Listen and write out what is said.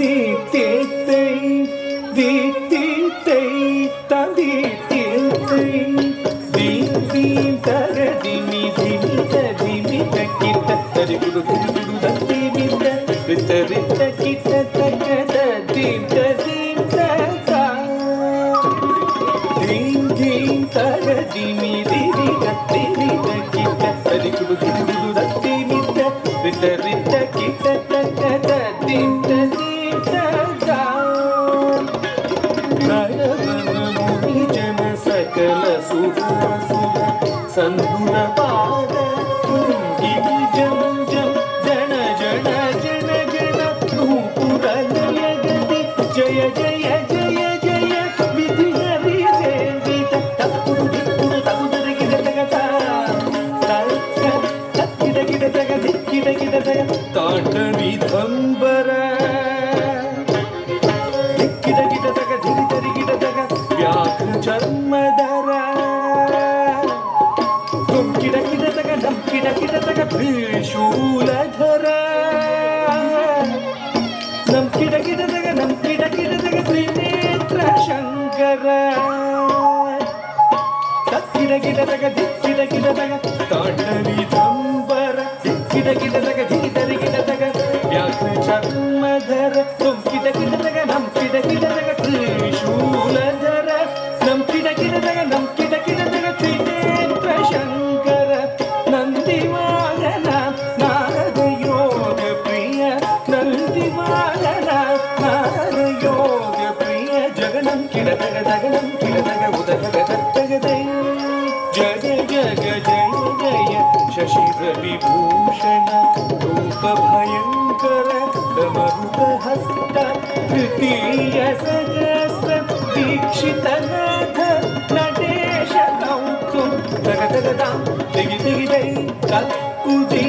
தீத்தை தீத்தை தந்தி தீத்தை theme தரதி மிதி மித கிட்ட தரி குடு குடு குடு தத்தி மித ரித்த ரித்த கிட்ட தக்கத தீம் தீம் தா தீம் தரதி மிதி கத்தி மித கிட்ட தரி குடு குடு குடு தத்தி மித ரித்த ரித்த கிட்ட தக்கத தீம் தீம் தா நரவமுனி ஜன சகல சுகாசுர சந்துர பாத ಗಿರಿ ಜಂ ಜಂ ಜನ ಜನ ಜನ ಜನ ನೂಪುರ ಲಯ ಗತಿ ಜಯ ಜಯ ಜಯ ಜಯ ವಿಧಿ ಹರಿ ಸೇವಿತ ತಪ್ಪುಡು ದಿಕ್ಕುಡು ತಗುದರ ಗಿಡ ತಗತ ತಕ್ಕಿಡ ಗಿಡ ತಗ ದಿಕ್ಕಿಡ ಗಿಡ ತಗ ತಾಂಡವಿ ದಂಬರ ದಿಕ್ಕಿಡ ಗಿಡ ತಗ ಧಿರಿತರಿ ಗಿಡ ತಗ ವ್ಯಾಘ್ರ ಚರ್ಮದರ ಕಿಡ ಕಿಡ ತಗ ನಮ್ ಕಿಡ ಕಿಡ ತಗ ತ್ರಿಶೂಲಧರ ನಮ್ ಕಿಡ ಕಿಡ ತಗ ನಮ್ ಕಿಡ ಕಿಡ ತಗ ತ್ರಿನೇತ್ರ ಶಂಕರ ತಕ್ಕಿಡ ಗಿಡ ತಗ ದಿಕ್ಕಿಡ ಗಿಡ ತಗ ತಾಂಡವಿ ದಂಬರ ದಿಕ್ಕಿಡ ಗಿಡ ತಗ ಧಿರಿತರಿ ಗಿಡ ತಗ ವ್ಯಾಘ್ರ ಚರ್ಮಧರ ನಮ್ ಕಿಡ ಕಿಡ ತಗ ನಮ್ ಕಿಡ ಕಿಡ ತಗ ತ್ರಿಶೂಲಧರ ನಮ್ ಕಿಡ ಕಿಡ ತಗ ನಮ್ ಕಿಡ ಕಿಡ ತಗ ತ್ರಿನೇತ್ರ ಶಂಕರ ನಂದಿವಾಗನ ನಾರದ ಯೋಗ ಪ್ರಿಯ ನಂದಿವಾಗನ ನಾರದ ಯೋಗ ಪ್ರಿಯ ಜಗನಂ ಕಿಡತಗ ತಗನಂ ಕಿಡತಗ ಉದಗ ತತ್ತಗದೈ ಜಗ ಜಗ ಜಯ ಜಯ ಶಶಿಧ ವಿಭೂಷಣ ರೂಪ ಭಯಂಕರ ಡಮರುಕ ಹಸ್ತ ತೃತೀಯ ಸಹಸ್ರ ದೀಕ್ಷಿತ ನಾಥ ನಟೇಶ ಕೌತುಂ ತಗ ತಗದಾಂ ತೆಗಿ ತೆಗಿ ದೈ ಕಲ್ಪುದಿ